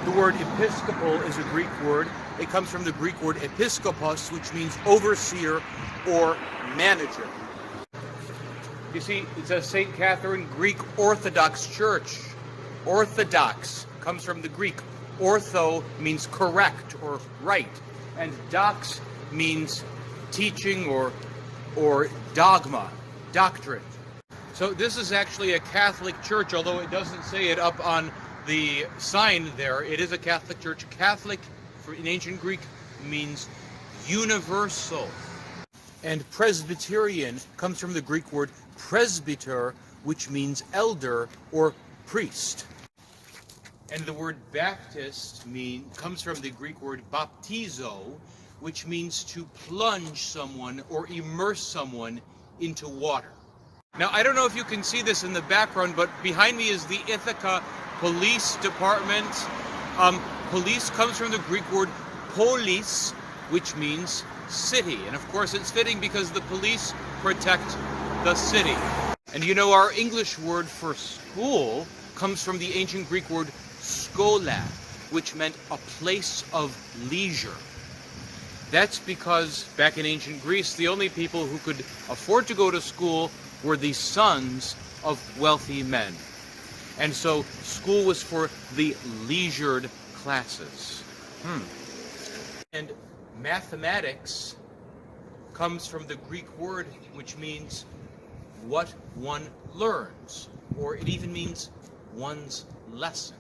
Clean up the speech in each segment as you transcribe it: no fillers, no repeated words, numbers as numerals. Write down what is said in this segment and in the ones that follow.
The word episcopal is a Greek word. It comes from the Greek word episkopos, which means overseer or manager. You see, it says St. Catherine Greek Orthodox Church. Orthodox comes from the Greek. Ortho means correct or right, and dox means teaching or dogma, doctrine. So this is actually a Catholic church, although it doesn't say it up on the sign there. It is a Catholic church. Catholic in ancient Greek means universal. And Presbyterian comes from the Greek word presbyter, which means elder or priest. And the word Baptist comes from the Greek word baptizo, which means to plunge someone or immerse someone into water. Now, I don't know if you can see this in the background, but behind me is the Ithaca Police Department. Police comes from the Greek word polis, which means city. And of course, it's fitting because the police protect the city. And you know, our English word for school comes from the ancient Greek word skola, which meant a place of leisure. That's because back in ancient Greece, the only people who could afford to go to school were the sons of wealthy men. And so school was for the leisured classes. And mathematics comes from the Greek word which means what one learns, or it even means one's lesson.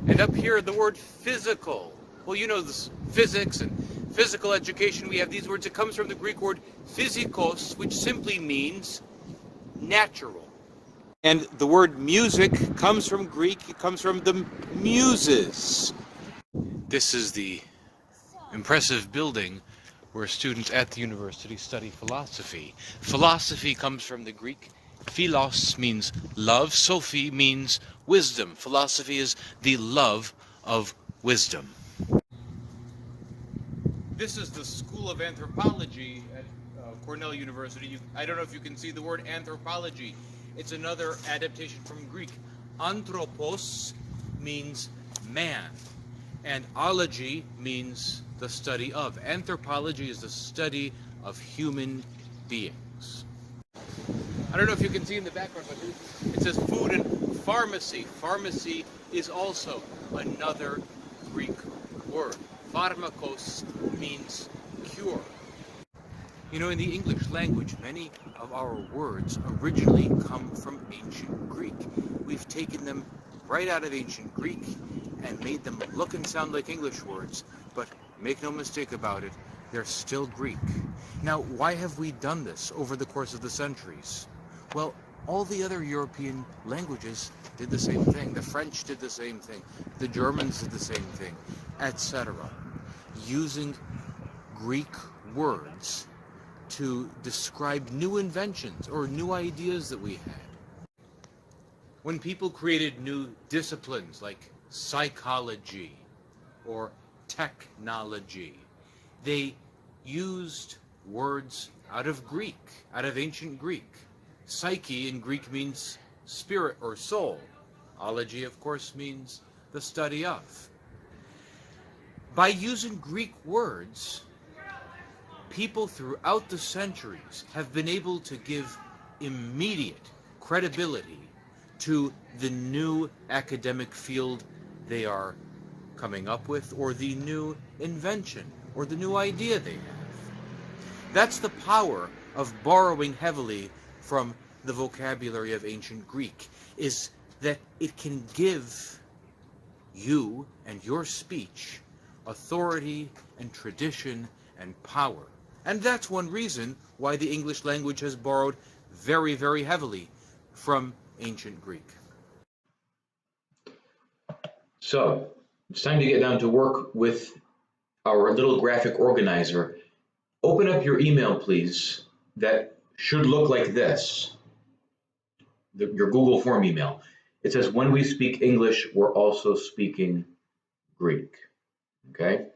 And up here, the word physical. Well, you know this physics and physical education. We have these words. It comes from the Greek word physikos, which simply means natural. And the word music comes from Greek. It comes from the muses. This is the impressive building where students at the university study philosophy. Philosophy comes from the Greek. Philos means love. Sophie means wisdom. Philosophy is the love of wisdom. This is the School of Anthropology at Cornell University. I don't know if you can see the word anthropology. It's another adaptation from Greek. Anthropos means man, and ology means the study of. Anthropology is the study of human beings. I don't know if you can see in the background, but it says food and pharmacy. Pharmacy is also another Greek word. Pharmakos means cure. You know, in the English language, many of our words originally come from ancient Greek. We've taken them right out of ancient Greek and made them look and sound like English words, but make no mistake about it, they're still Greek. Now, why have we done this over the course of the centuries? Well, all the other European languages did the same thing. The French did the same thing. The Germans did the same thing, etc. Using Greek words to describe new inventions or new ideas that we had. When people created new disciplines like psychology or technology, they used words out of Greek, out of ancient Greek. Psyche in Greek means spirit or soul. Ology, of course, means the study of. By using Greek words, people throughout the centuries have been able to give immediate credibility to the new academic field they are coming up with, or the new invention, or the new idea they have. That's the power of borrowing heavily from the vocabulary of ancient Greek, is that it can give you and your speech authority and tradition and power. And that's one reason why the English language has borrowed very, very heavily from ancient Greek. So it's time to get down to work with our little graphic organizer. Open up your email, please. That should look like this, your Google form email. It says, when we speak English, we're also speaking Greek. Okay?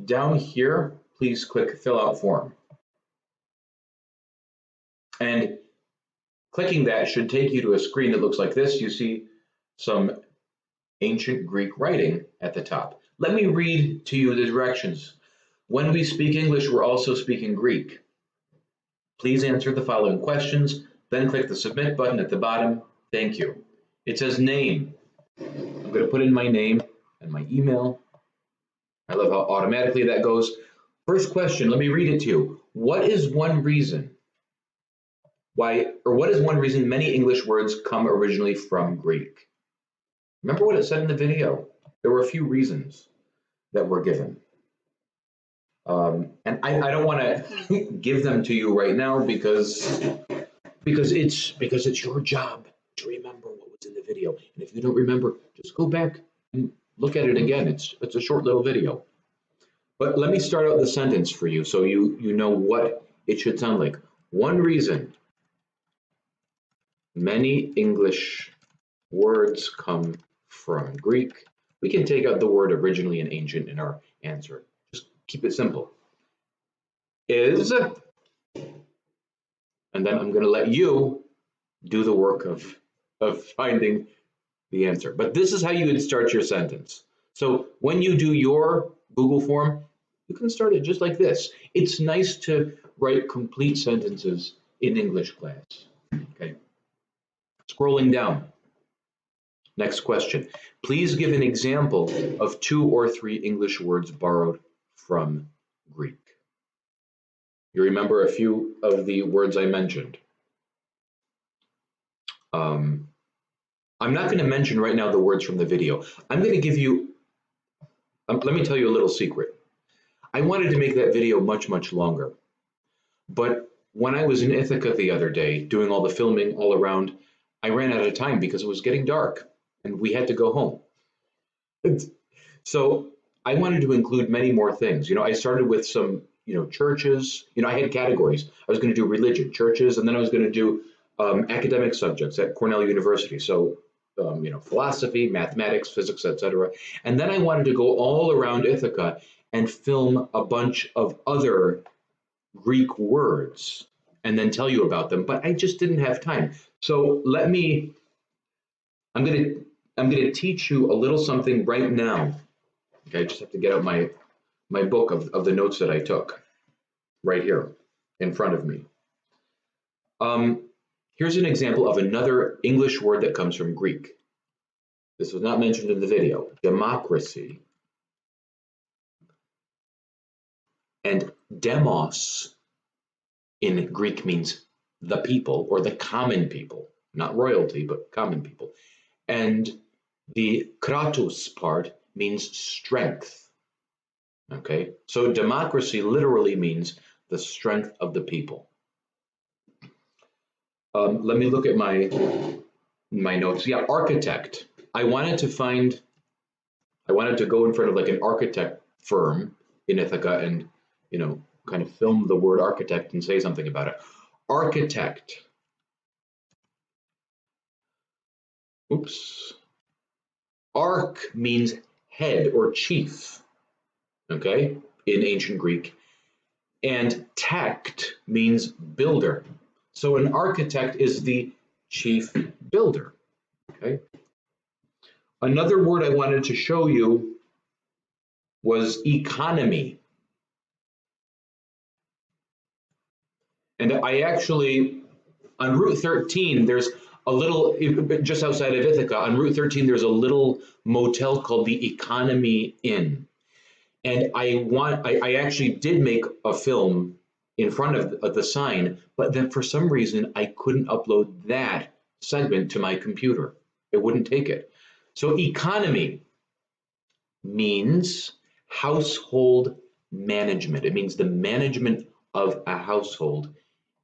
Down here, please click fill out form. And clicking that should take you to a screen that looks like this. You see some ancient Greek writing at the top. Let me read to you the directions. When we speak English, we're also speaking Greek. Please answer the following questions, then click the submit button at the bottom. Thank you. It says name. I'm going to put in my name and my email. I love how automatically that goes. First question, let me read it to you. What is one reason many English words come originally from Greek? Remember what it said in the video? There were a few reasons that were given. And I don't want to give them to you right now because it's your job to remember what was in the video. And if you don't remember, just go back and look at it again. It's a short little video. But let me start out the sentence for you so you know what it should sound like. One reason many English words come from Greek. We can take out the word originally and ancient in our answer. Just keep it simple. Is, and then I'm going to let you do the work of finding the answer. But this is how you would start your sentence. So when you do your Google form, you can start it just like this. It's nice to write complete sentences in English class. Okay. Scrolling down. Next question. Please give an example of 2 or 3 English words borrowed from Greek. You remember a few of the words I mentioned. I'm not going to mention right now the words from the video. I'm going to give you, let me tell you a little secret. I wanted to make that video much, much longer. But when I was in Ithaca the other day, doing all the filming all around, I ran out of time because it was getting dark and we had to go home. So I wanted to include many more things. I started with some, churches. I had categories. I was going to do religion, churches, and then I was going to do academic subjects at Cornell University. So, philosophy, mathematics, physics, etc. And then I wanted to go all around Ithaca and film a bunch of other Greek words and then tell you about them, but I just didn't have time. So I'm going to teach you a little something right now. Okay, I just have to get out my book of the notes that I took right here in front of me. Here's an example of another English word that comes from Greek. This was not mentioned in the video. Democracy. And demos in Greek means the people or the common people, not royalty, but common people. And the kratos part means strength. Okay, so democracy literally means the strength of the people. Let me look at my notes. Yeah, architect. I wanted to go in front of like an architect firm in Ithaca and, kind of film the word architect and say something about it. Architect. Oops. Arch means head or chief, okay, in ancient Greek. And tect means builder. So an architect is the chief builder, okay? Another word I wanted to show you was economy. And I actually, on Route 13, there's a little, just outside of Ithaca, on Route 13, there's a little motel called the Economy Inn. And I actually did make a film in front of the sign, but then for some reason, I couldn't upload that segment to my computer. It wouldn't take it. So economy means household management. It means the management of a household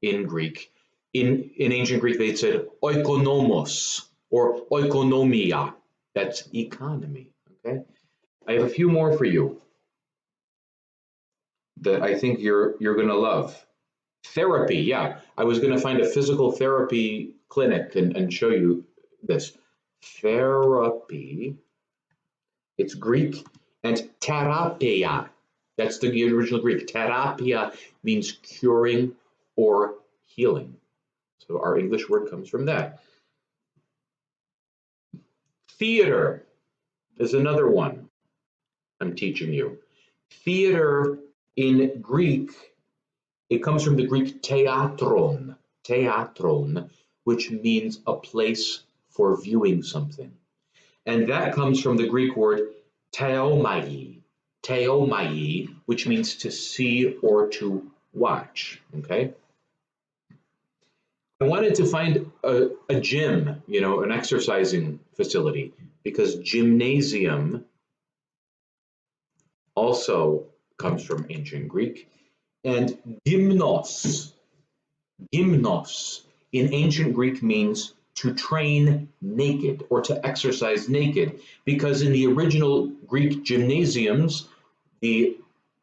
in Greek. In ancient Greek, they said oikonomos or oikonomia. That's economy, okay? I have a few more for you that I think you're going to love. Therapy, yeah. I was going to find a physical therapy clinic and show you this. Therapy, it's Greek, and therapia, that's the original Greek. Therapia means curing or healing. So our English word comes from that. Theater. is another one I'm teaching you. Theater in Greek, it comes from the Greek theatron, which means a place for viewing something. And that comes from the Greek word theomai, which means to see or to watch, okay? I wanted to find a gym, an exercising facility, because gymnasium also comes from ancient Greek. And gymnos in ancient Greek means to train naked or to exercise naked, because in the original Greek gymnasiums, the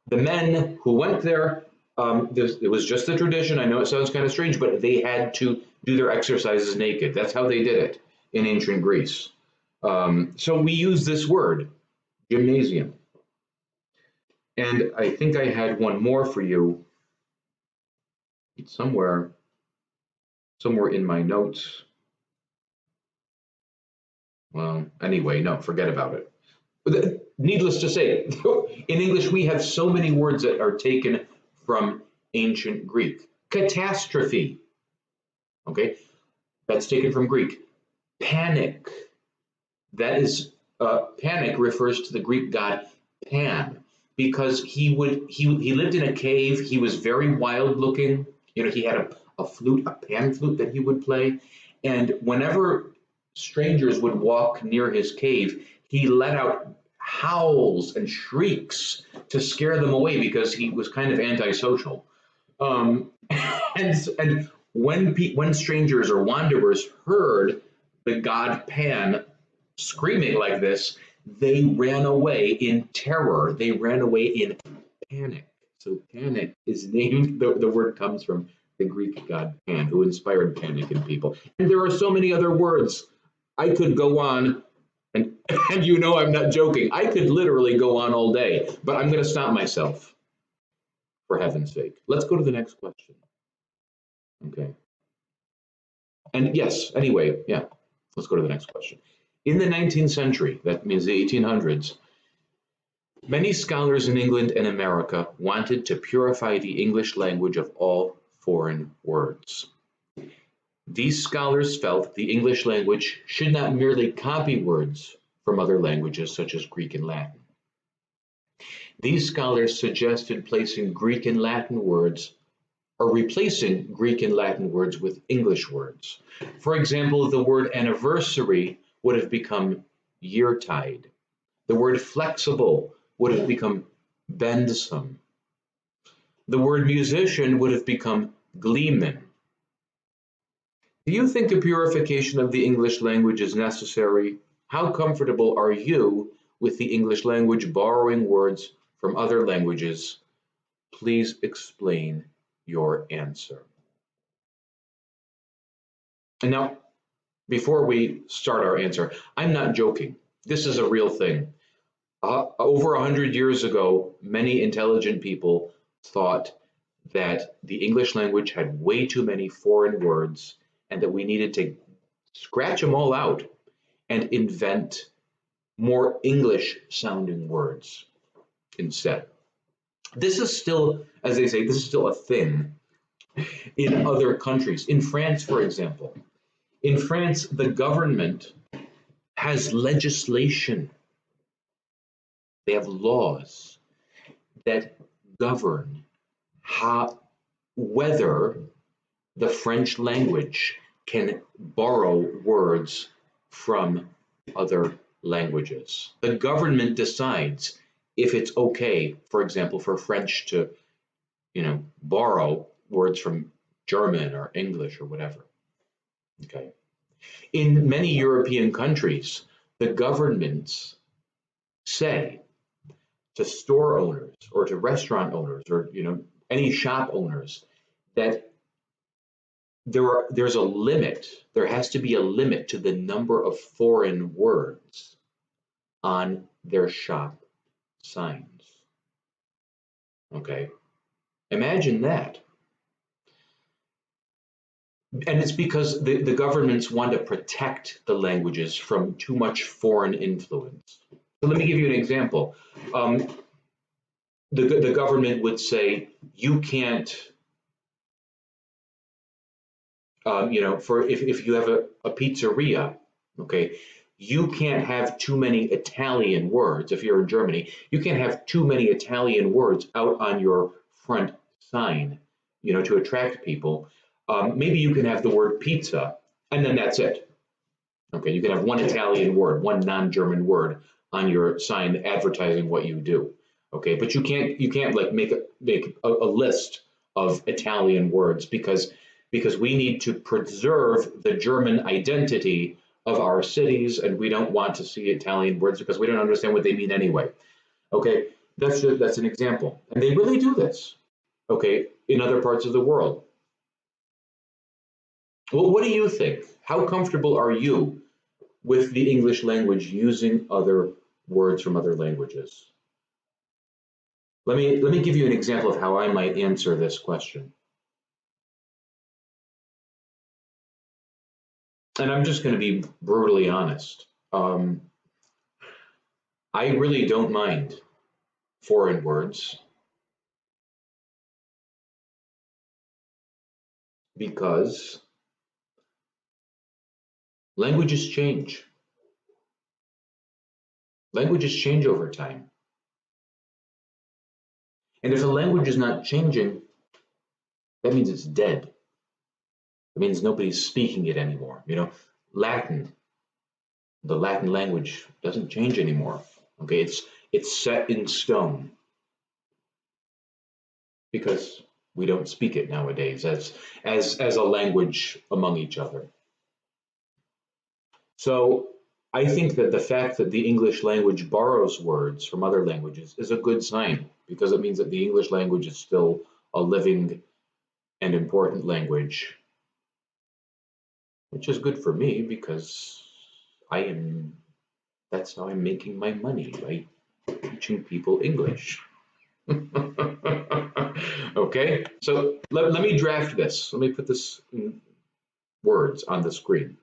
men who went there, it was just the tradition. I know it sounds kind of strange, but they had to do their exercises naked. That's how they did it in ancient Greece. So we use this word, gymnasium. And I think I had one more for you. It's somewhere in my notes. Well, anyway, no, forget about it. Needless to say, in English, we have so many words that are taken from ancient Greek. Catastrophe, okay, that's taken from Greek. Panic, panic refers to the Greek god Pan, because he lived in a cave. He was very wild looking. He had a flute, a pan flute that he would play, and whenever strangers would walk near his cave, he let out howls and shrieks to scare them away, because he was kind of antisocial. And when strangers or wanderers heard the god Pan screaming like this, they ran away in terror. They ran away in panic. So panic is named, the word comes from the Greek god Pan, who inspired panic in people. And there are so many other words. I could go on, and I'm not joking. I could literally go on all day, but I'm going to stop myself, for heaven's sake. Let's go to the next question. Okay. And yes, anyway, yeah, let's go to the next question. In the 19th century, that means the 1800s, many scholars in England and America wanted to purify the English language of all foreign words. These scholars felt the English language should not merely copy words from other languages such as Greek and Latin. These scholars suggested placing Greek and Latin words or replacing Greek and Latin words with English words. For example, the word anniversary would have become yeartide. The word flexible would have become bendsome. The word musician would have become gleeman. Do you think a purification of the English language is necessary? How comfortable are you with the English language borrowing words from other languages? Please explain your answer. And now, before we start our answer, I'm not joking. This is a real thing. Over 100 years ago, many intelligent people thought that the English language had way too many foreign words and that we needed to scratch them all out and invent more English sounding words instead. This is still, as they say, this is still a thing in other countries. In France, for example, in France, the government has legislation. They have laws that govern whether the French language can borrow words from other languages. The government decides if it's okay, for example, for French to, borrow words from German or English or whatever. Okay. In many European countries, the governments say to store owners or to restaurant owners or any shop owners that there's a limit. There has to be a limit to the number of foreign words on their shop signs. Okay, imagine that. And it's because the governments want to protect the languages from too much foreign influence. So let me give you an example. The government would say you can't, for if you have a pizzeria, okay, you can't have too many Italian words. If you're in Germany, you can't have too many Italian words out on your front sign, to attract people. Maybe you can have the word pizza, and then that's it. Okay, you can have one Italian word, one non-German word on your sign advertising what you do. Okay, but you can't like make a list of Italian words because we need to preserve the German identity of our cities, and we don't want to see Italian words because we don't understand what they mean anyway. Okay, that's an example, and they really do this. Okay, in other parts of the world. Well, what do you think? How comfortable are you with the English language using other words from other languages? Let me give you an example of how I might answer this question. And I'm just going to be brutally honest. I really don't mind foreign words because languages change. Languages change over time. And if a language is not changing, that means it's dead. It means nobody's speaking it anymore. Latin, the Latin language doesn't change anymore. Okay, it's set in stone because we don't speak it nowadays as a language among each other. So I think that the fact that the English language borrows words from other languages is a good sign because it means that the English language is still a living and important language, which is good for me because that's how I'm making my money, by teaching people English. Okay, so let me draft this. Let me put this in words on the screen.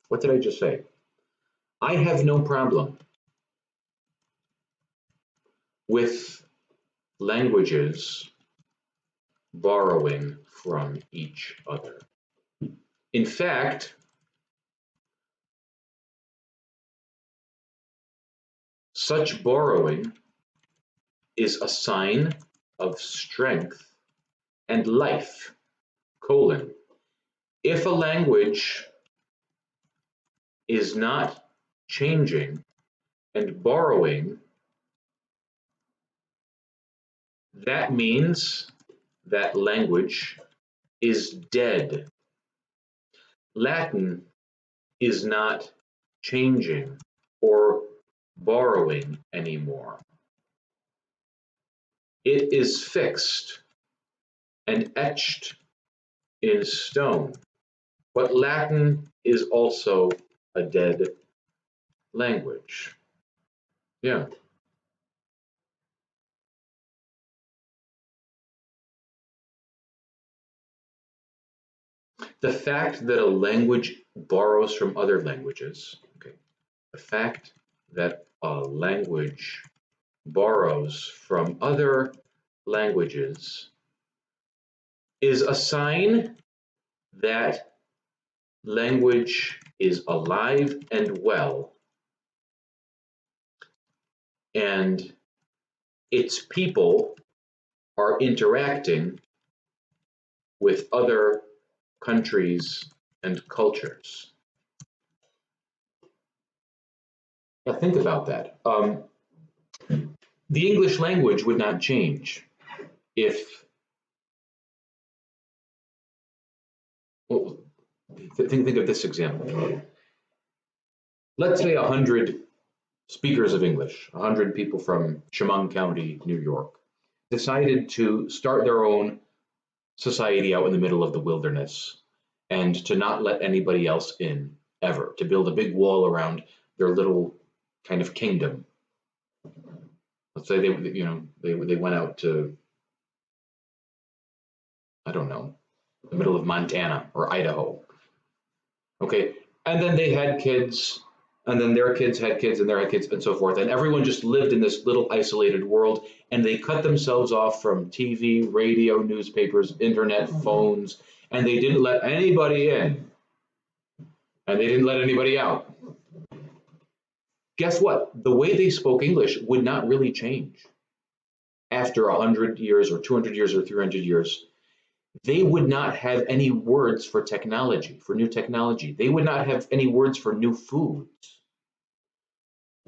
What did I just say? I have no problem with languages borrowing from each other. In fact, such borrowing is a sign of strength and life, colon. If a language is not changing and borrowing, that means that language is dead. Latin is not changing or borrowing anymore. It is fixed and etched in stone, but Latin is also a dead language. Yeah. The fact that a language borrows from other languages, okay, the fact that a language borrows from other languages is a sign that language is alive and well, and its people are interacting with other countries and cultures. Now think about that. The English language would not change if, well, think of this example. Let's say 100 speakers of English, 100 people from Chemung County, New York, decided to start their own society out in the middle of the wilderness and to not let anybody else in ever, to build a big wall around their little kind of kingdom. Let's say they went out to, I don't know, the middle of Montana or Idaho. Okay, and then they had kids, and then their kids had kids and their had kids and so forth. And everyone just lived in this little isolated world, and they cut themselves off from TV, radio, newspapers, internet, phones, and they didn't let anybody in, and they didn't let anybody out. Guess what? The way they spoke English would not really change after 100 years or 200 years or 300 years. They would not have any words for technology, for new technology. They would not have any words for new foods.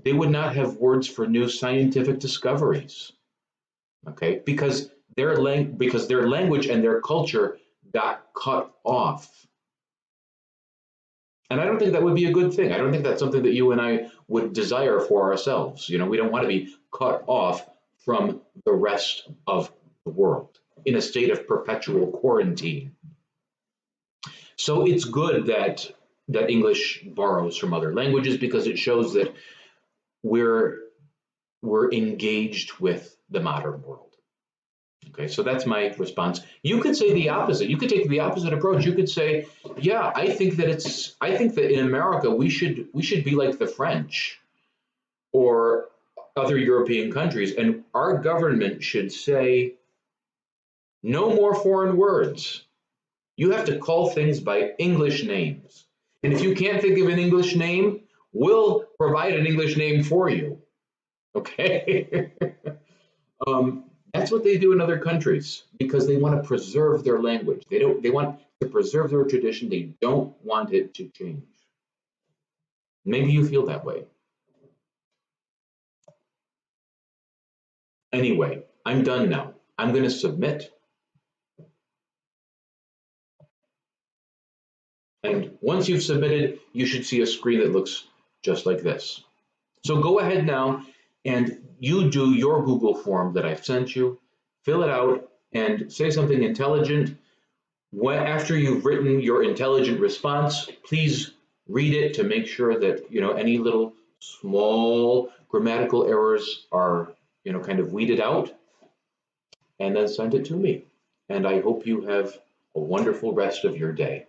They would not have words for new scientific discoveries, okay? Because their language and their culture got cut off. And I don't think that would be a good thing. I don't think that's something that you and I would desire for ourselves. You know, we don't want to be cut off from the rest of the world in a state of perpetual quarantine. So it's good that English borrows from other languages, because it shows that we're engaged with the modern world. Okay, so that's my response. You could say the opposite. You could take the opposite approach. You could say, yeah, I think that in America we should be like the French or other European countries, and our government should say no more foreign words. You have to call things by English names. And if you can't think of an English name, we'll provide an English name for you. Okay? That's what they do in other countries, because they want to preserve their language. They want to preserve their tradition. They don't want it to change. Maybe you feel that way. Anyway, I'm done now. I'm going to submit. And once you've submitted, you should see a screen that looks just like this. So go ahead now and you do your Google form that I've sent you, fill it out, and say something intelligent. After you've written your intelligent response, please read it to make sure that any little small grammatical errors are kind of weeded out, and then send it to me. And I hope you have a wonderful rest of your day.